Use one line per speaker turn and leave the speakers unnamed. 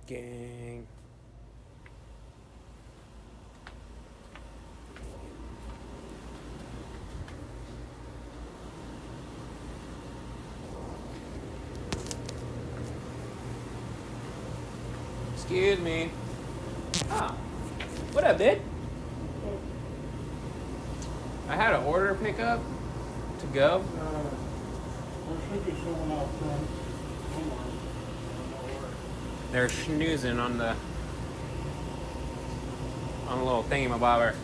Gang. Excuse me. Ah, what up, bitch? I had an order pickup to go.
There should be someone out front.
They're snoozing on the little thingamabobber.